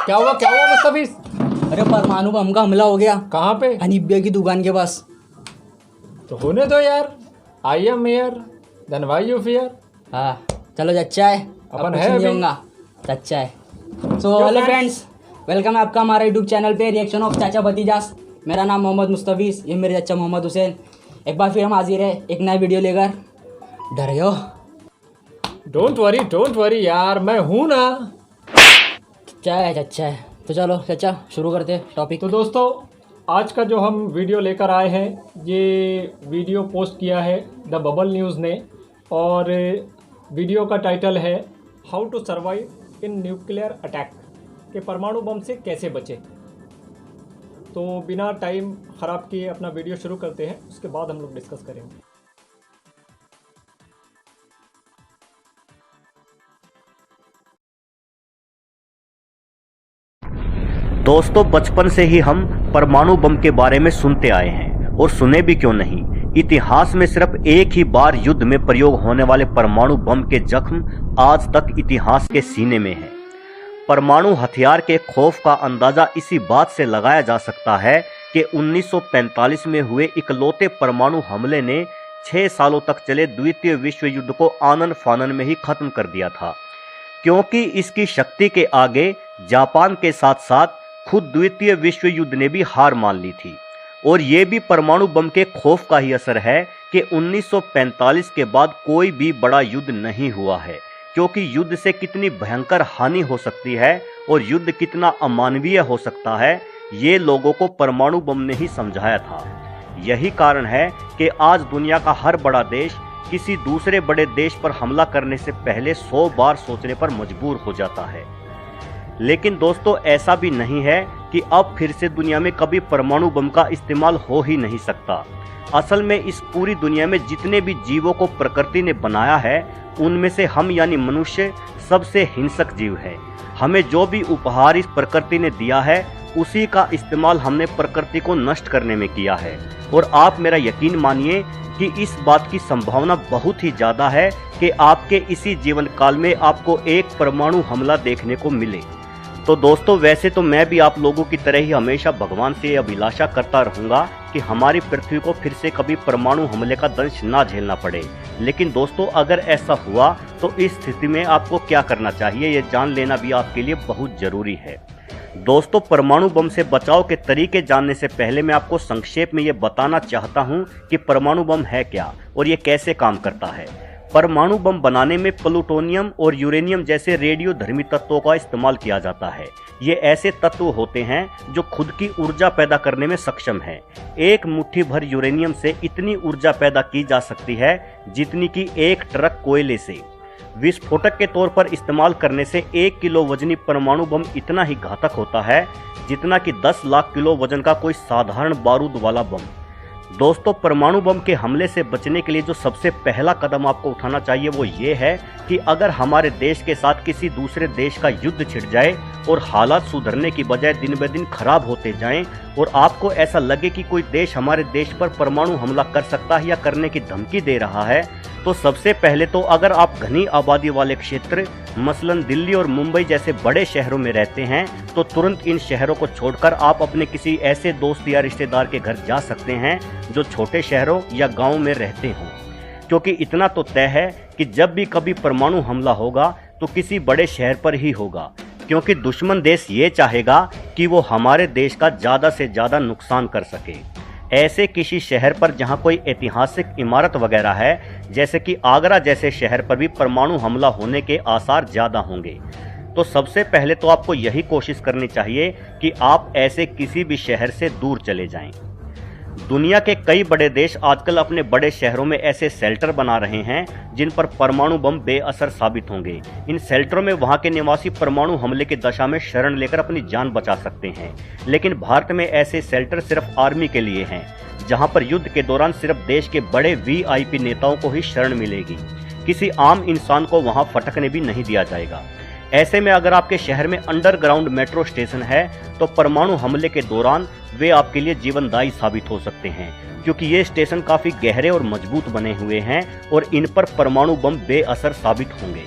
क्या हुआ मुस्तफिज? अरे परमाणु बम का हमला हो गया। कहाँ पे? हनीफ भैया की दुकान के पास। तो होने दो यार। I am here then why you fear. हाँ चलो चच्चा है, अपन कुछ है नहीं अभी। होगा, चच्चा है। सो हेलो फ्रेंड्स, वेलकम है आपका हमारे यूट्यूब चैनल पे रिएक्शन ऑफ चाचा भतीजास। मेरा नाम मोहम्मद मुस्तफिज, ये मेरे चाचा मोहम्मद हुसैन। एक बार फिर हम हाजिर है एक नया वीडियो लेकर। डर रहे हो? डोंट वरी यार, मैं हूँ ना। चच्चा है। तो चलो चच्चा शुरू करते हैं टॉपिक। तो दोस्तों, आज का जो हम वीडियो लेकर आए हैं, ये वीडियो पोस्ट किया है द बबल न्यूज़ ने, और वीडियो का टाइटल है how to survive in nuclear attack, कि परमाणु बम से कैसे बचे। तो बिना टाइम ख़राब किए अपना वीडियो शुरू करते हैं, उसके बाद हम लोग डिस्कस करेंगे। दोस्तों, बचपन से ही हम परमाणु बम के बारे में सुनते आए हैं, और सुने भी क्यों नहीं। इतिहास में सिर्फ एक ही बार युद्ध में प्रयोग होने वाले परमाणु बम के जख्म आज तक इतिहास के सीने में है। परमाणु हथियार के खौफ का अंदाजा इसी बात से लगाया जा सकता है कि 1945 में हुए इकलौते परमाणु हमले ने 6 सालों तक चले द्वितीय विश्व युद्ध को आनन फानन में ही खत्म कर दिया था, क्योंकि इसकी शक्ति के आगे जापान के साथ साथ खुद द्वितीय विश्व युद्ध ने भी हार मान ली थी। और ये भी परमाणु बम के खौफ का ही असर है कि 1945 के बाद कोई भी बड़ा युद्ध नहीं हुआ है, क्योंकि युद्ध से कितनी भयंकर हानि हो सकती है और युद्ध कितना अमानवीय हो सकता है, ये लोगों को परमाणु बम ने ही समझाया था। यही कारण है कि आज दुनिया का हर बड़ा देश किसी दूसरे बड़े देश पर हमला करने से पहले 100 बार सोचने पर मजबूर हो जाता है। लेकिन दोस्तों, ऐसा भी नहीं है कि अब फिर से दुनिया में कभी परमाणु बम का इस्तेमाल हो ही नहीं सकता। असल में इस पूरी दुनिया में जितने भी जीवों को प्रकृति ने बनाया है, उनमें से हम यानी मनुष्य सबसे हिंसक जीव है। हमें जो भी उपहार इस प्रकृति ने दिया है, उसी का इस्तेमाल हमने प्रकृति को नष्ट करने में किया है। और आप मेरा यकीन मानिए कि इस बात की संभावना बहुत ही ज़्यादा है कि आपके इसी जीवन काल में आपको एक परमाणु हमला देखने को मिले। तो दोस्तों, वैसे तो मैं भी आप लोगों की तरह ही हमेशा भगवान से अभिलाषा करता रहूँगा कि हमारी पृथ्वी को फिर से कभी परमाणु हमले का दंश ना झेलना पड़े। लेकिन दोस्तों, अगर ऐसा हुआ तो इस स्थिति में आपको क्या करना चाहिए, ये जान लेना भी आपके लिए बहुत ज़रूरी है। दोस्तों, परमाणु बम से बचाव के तरीके जानने से पहले मैं आपको संक्षेप में ये बताना चाहता हूँ कि परमाणु बम है क्या और ये कैसे काम करता है। परमाणु बम बनाने में प्लूटोनियम और यूरेनियम जैसे रेडियोधर्मी तत्वों का इस्तेमाल किया जाता है। ये ऐसे तत्व होते हैं जो खुद की ऊर्जा पैदा करने में सक्षम हैं। एक मुट्ठी भर यूरेनियम से इतनी ऊर्जा पैदा की जा सकती है जितनी कि एक ट्रक कोयले से। विस्फोटक के तौर पर इस्तेमाल करने से 1 किलो वजनी परमाणु बम इतना ही घातक होता है जितना कि 10 लाख किलो वजन का कोई साधारण बारूद वाला बम। दोस्तों, परमाणु बम के हमले से बचने के लिए जो सबसे पहला कदम आपको उठाना चाहिए वो ये है कि अगर हमारे देश के साथ किसी दूसरे देश का युद्ध छिड़ जाए और हालात सुधरने की बजाय दिन ब दिन खराब होते जाएं और आपको ऐसा लगे कि कोई देश हमारे देश पर परमाणु हमला कर सकता है या करने की धमकी दे रहा है, तो सबसे पहले तो अगर आप घनी आबादी वाले क्षेत्र मसलन दिल्ली और मुंबई जैसे बड़े शहरों में रहते हैं, तो तुरंत इन शहरों को छोड़कर आप अपने किसी ऐसे दोस्त या रिश्तेदार के घर जा सकते हैं जो छोटे शहरों या गाँव में रहते हों। क्योंकि इतना तो तय है कि जब भी कभी परमाणु हमला होगा तो किसी बड़े शहर पर ही होगा, क्योंकि दुश्मन देश ये चाहेगा कि वो हमारे देश का ज़्यादा से ज़्यादा नुकसान कर सके। ऐसे किसी शहर पर जहाँ कोई ऐतिहासिक इमारत वगैरह है, जैसे कि आगरा जैसे शहर पर भी परमाणु हमला होने के आसार ज़्यादा होंगे। तो सबसे पहले तो आपको यही कोशिश करनी चाहिए कि आप ऐसे किसी भी शहर से दूर चले जाएं। दुनिया के कई बड़े देश आजकल अपने बड़े शहरों में ऐसे शेल्टर बना रहे हैं जिन पर परमाणु बम बेअसर साबित होंगे। इन शेल्टरों में वहां के निवासी परमाणु हमले की दशा में शरण लेकर अपनी जान बचा सकते हैं। लेकिन भारत में ऐसे शेल्टर सिर्फ आर्मी के लिए हैं, जहां पर युद्ध के दौरान सिर्फ देश के बड़े VIP नेताओं को ही शरण मिलेगी। किसी आम इंसान को वहां फटकने भी नहीं दिया जाएगा। ऐसे में अगर आपके शहर में अंडरग्राउंड मेट्रो स्टेशन है, तो परमाणु हमले के दौरान वे आपके लिए जीवनदायी साबित हो सकते हैं, क्योंकि ये स्टेशन काफ़ी गहरे और मजबूत बने हुए हैं और इन पर परमाणु बम बेअसर साबित होंगे।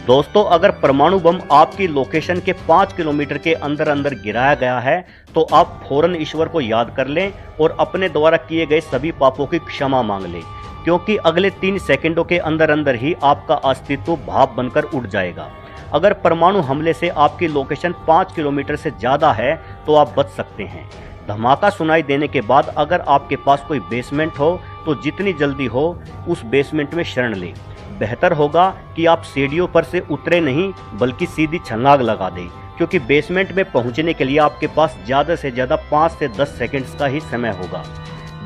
दोस्तों, अगर परमाणु बम आपकी लोकेशन के 5 किलोमीटर के अंदर अंदर गिराया गया है तो आप फौरन ईश्वर को याद कर लें और अपने द्वारा किए गए सभी पापों की क्षमा मांग लें, क्योंकि अगले 3 सेकंडों के अंदर अंदर ही आपका अस्तित्व भाप बनकर उड़ जाएगा। अगर परमाणु हमले से आपकी लोकेशन 5 किलोमीटर से ज़्यादा है तो आप बच सकते हैं। धमाका सुनाई देने के बाद अगर आपके पास कोई बेसमेंट हो तो जितनी जल्दी हो उस बेसमेंट में शरण लें। बेहतर होगा कि आप सीढ़ियों पर से उतरे नहीं बल्कि सीधी छलांग लगा दें, क्योंकि बेसमेंट में पहुंचने के लिए आपके पास ज़्यादा से ज़्यादा 5 से 10 सेकंड्स का ही समय होगा।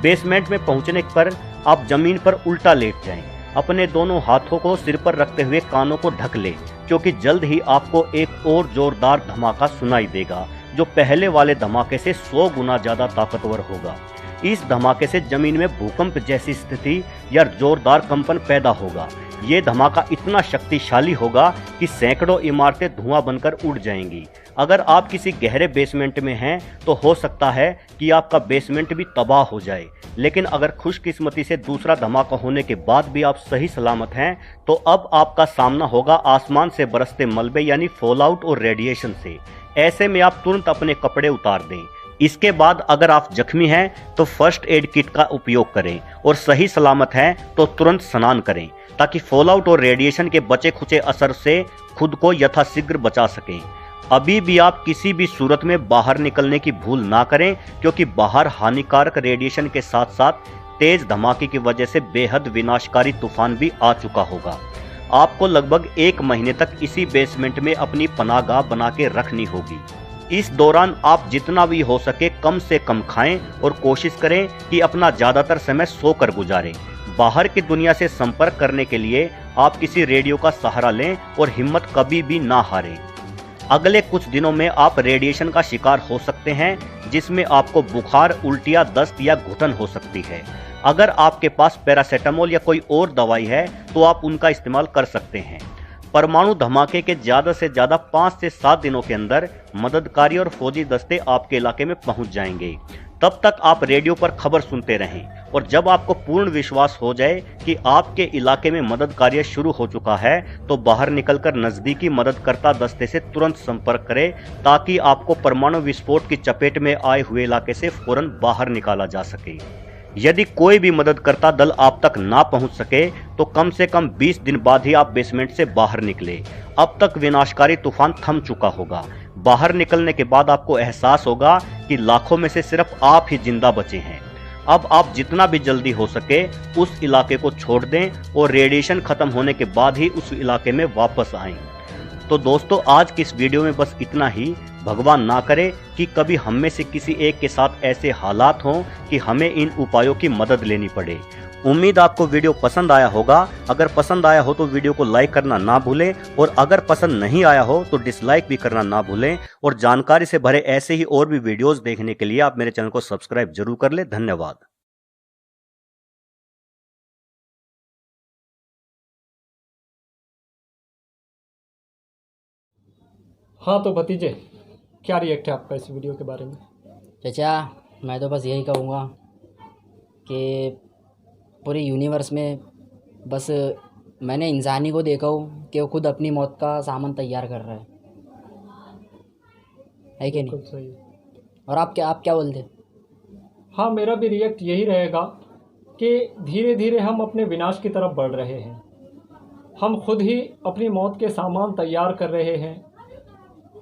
बेसमेंट में पहुंचने पर आप जमीन पर उल्टा लेट जाएं। अपने दोनों हाथों को सिर पर रखते हुए कानों को ढक लें, क्योंकि जल्द ही आपको एक और जोरदार धमाका सुनाई देगा जो पहले वाले धमाके से 100 गुना ज़्यादा ताकतवर होगा। इस धमाके से जमीन में भूकंप जैसी स्थिति या जोरदार कंपन पैदा होगा। ये धमाका इतना शक्तिशाली होगा कि सैकड़ों इमारतें धुआं बनकर उड़ जाएंगी। अगर आप किसी गहरे बेसमेंट में हैं तो हो सकता है कि आपका बेसमेंट भी तबाह हो जाए, लेकिन अगर खुशकिस्मती से दूसरा धमाका होने के बाद भी आप सही सलामत हैं तो अब आपका सामना होगा आसमान से बरसते मलबे यानी फॉलआउट और रेडिएशन से। ऐसे में आप तुरंत अपने कपड़े उतार दें। इसके बाद अगर आप जख्मी हैं तो फर्स्ट एड किट का उपयोग करें और सही सलामत हैं तो तुरंत स्नान करें, ताकि फॉलआउट और रेडिएशन के बचे खुचे असर से खुद को यथाशीघ्र बचा सकें। अभी भी आप किसी भी सूरत में बाहर निकलने की भूल ना करें, क्योंकि बाहर हानिकारक रेडिएशन के साथ साथ तेज धमाके की वजह से बेहद विनाशकारी तूफान भी आ चुका होगा। आपको लगभग 1 महीने तक इसी बेसमेंट में अपनी पनाहगाह बना के रखनी होगी। इस दौरान आप जितना भी हो सके कम से कम खाएं और कोशिश करें कि अपना ज़्यादातर समय सोकर गुजारें। बाहर की दुनिया से संपर्क करने के लिए आप किसी रेडियो का सहारा लें और हिम्मत कभी भी ना हारें। अगले कुछ दिनों में आप रेडिएशन का शिकार हो सकते हैं, जिसमें आपको बुखार, उल्टियाँ, दस्त या घुटन हो सकती है। अगर आपके पास पैरासीटामोल या कोई और दवाई है तो आप उनका इस्तेमाल कर सकते हैं। परमाणु धमाके के ज़्यादा से ज़्यादा 5 से 7 दिनों के अंदर मददकारी और फौजी दस्ते आपके इलाके में पहुंच जाएंगे। तब तक आप रेडियो पर खबर सुनते रहें और जब आपको पूर्ण विश्वास हो जाए कि आपके इलाके में मदद कार्य शुरू हो चुका है तो बाहर निकलकर नज़दीकी मददकर्ता दस्ते से तुरंत संपर्क करें, ताकि आपको परमाणु विस्फोट की चपेट में आए हुए इलाके से फौरन बाहर निकाला जा सके। यदि कोई भी मददकर्ता दल आप तक ना पहुंच सके तो कम से कम 20 दिन बाद ही आप बेसमेंट से बाहर निकले। अब तक विनाशकारी तूफान थम चुका होगा। बाहर निकलने के बाद आपको एहसास होगा कि लाखों में से सिर्फ आप ही जिंदा बचे हैं। अब आप जितना भी जल्दी हो सके उस इलाके को छोड़ दें और रेडिएशन खत्म होने के बाद ही उस इलाके में वापस आएं। तो दोस्तों, आज की इस वीडियो में बस इतना ही। भगवान ना करे कि कभी हम में से किसी एक के साथ ऐसे हालात हों कि हमें इन उपायों की मदद लेनी पड़े। उम्मीद आपको वीडियो पसंद आया होगा। अगर पसंद आया हो तो वीडियो को लाइक करना ना भूलें और अगर पसंद नहीं आया हो तो डिसलाइक भी करना ना भूलें। और जानकारी से भरे ऐसे ही और भी वीडियोस देखने के लिए आप मेरे चैनल को सब्सक्राइब जरूर कर लें। धन्यवाद। हाँ तो भतीजे, क्या रिएक्ट है आपका इस वीडियो के बारे में? चाचा, मैं तो बस यही कहूँगा कि पूरे यूनिवर्स में बस मैंने इंसान ही को देखा हूँ कि वो खुद अपनी मौत का सामान तैयार कर रहा है कि नहीं? बिल्कुल सही। और आप क्या बोलते? हाँ, मेरा भी रिएक्ट यही रहेगा कि धीरे धीरे हम अपने विनाश की तरफ बढ़ रहे हैं। हम खुद ही अपनी मौत के सामान तैयार कर रहे हैं।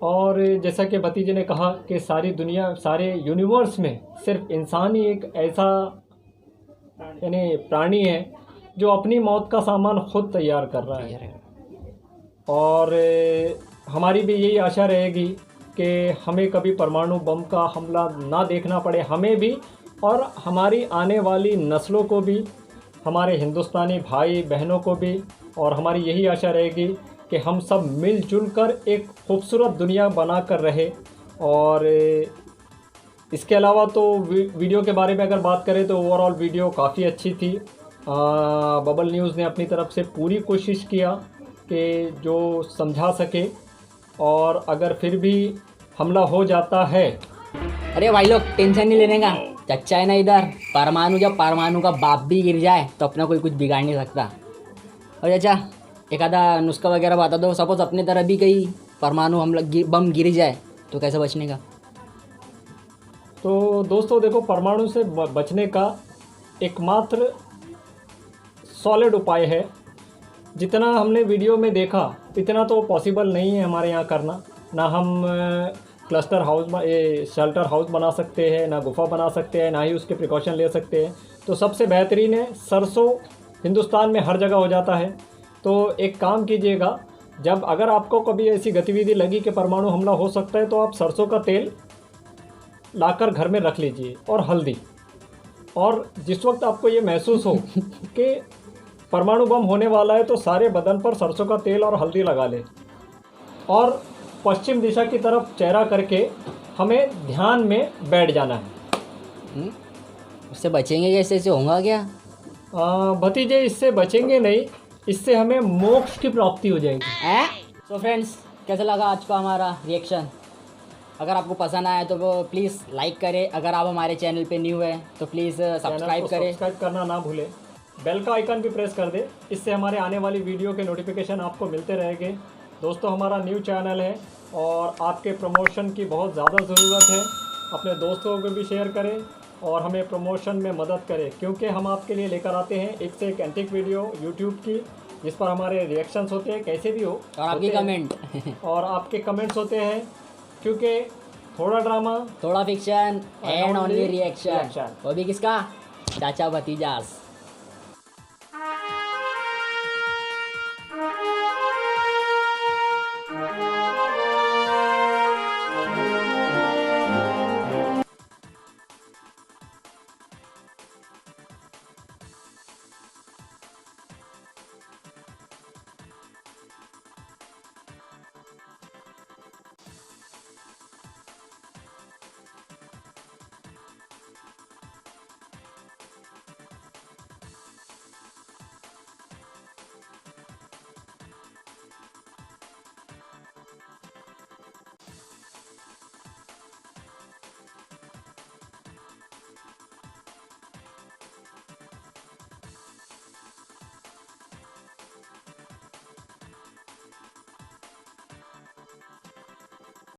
और जैसा कि भतीजे ने कहा कि सारी दुनिया, सारे यूनिवर्स में सिर्फ इंसान ही एक ऐसा यानी प्राणी है जो अपनी मौत का सामान खुद तैयार कर रहा है। और हमारी भी यही आशा रहेगी कि हमें कभी परमाणु बम का हमला ना देखना पड़े, हमें भी और हमारी आने वाली नस्लों को भी, हमारे हिंदुस्तानी भाई बहनों को भी। और हमारी यही आशा रहेगी कि हम सब मिलजुल कर एक खूबसूरत दुनिया बना कर रहे। और इसके अलावा तो वीडियो के बारे में अगर बात करें तो ओवरऑल वीडियो काफ़ी अच्छी थी। बबल न्यूज़ ने अपनी तरफ से पूरी कोशिश किया कि जो समझा सके। और अगर फिर भी हमला हो जाता है, अरे भाई लोग टेंशन नहीं लेने का, चच्चा है ना इधर। परमाणु, जब परमाणु का बाप भी गिर जाए तो अपना कोई कुछ बिगाड़ नहीं सकता। और चाचा, एक आधा नुस्खा वगैरह बता दो। सपोज अपने तरह भी कहीं परमाणु हमला बम गिर जाए तो कैसे बचने का? तो दोस्तों देखो, परमाणु से बचने का एकमात्र सॉलिड उपाय है। जितना हमने वीडियो में देखा इतना तो पॉसिबल नहीं है हमारे यहाँ करना। ना हम क्लस्टर हाउस शेल्टर हाउस बना सकते हैं, ना गुफा बना सकते हैं, ना ही उसके प्रिकॉशन ले सकते हैं। तो सबसे बेहतरीन है, सरसों हिंदुस्तान में हर जगह हो जाता है। तो एक काम कीजिएगा, जब अगर आपको कभी ऐसी गतिविधि लगी कि परमाणु हमला हो सकता है, तो आप सरसों का तेल लाकर घर में रख लीजिए और हल्दी। और जिस वक्त आपको ये महसूस हो कि परमाणु बम होने वाला है, तो सारे बदन पर सरसों का तेल और हल्दी लगा ले और पश्चिम दिशा की तरफ चेहरा करके हमें ध्यान में बैठ जाना है। उससे बचेंगे कैसे? इससे होगा क्या? भतीजे, इससे बचेंगे नहीं, इससे हमें मोक्ष की प्राप्ति हो जाएगी। तो फ्रेंड्स, कैसा लगा आज का हमारा रिएक्शन? अगर आपको पसंद आया तो वो प्लीज़ लाइक करें। अगर आप हमारे चैनल पे न्यू है तो प्लीज़ सब्सक्राइब करें। सब्सक्राइब करना ना भूलें, बेल का आइकन भी प्रेस कर दे। इससे हमारे आने वाली वीडियो के नोटिफिकेशन आपको मिलते रहेंगे। दोस्तों, हमारा न्यू चैनल है और आपके प्रमोशन की बहुत ज़्यादा ज़रूरत है। अपने दोस्तों को भी शेयर करें और हमें प्रमोशन में मदद करें, क्योंकि हम आपके लिए लेकर आते हैं एक से एक एंटिक वीडियो यूट्यूब की, जिस पर हमारे रिएक्शंस होते हैं, कैसे भी हो, और आपके कमेंट और आपके कमेंट्स होते हैं, क्योंकि थोड़ा ड्रामा, थोड़ा fiction and only reaction। Reaction. वो भी किसका? चाचा भतीजास।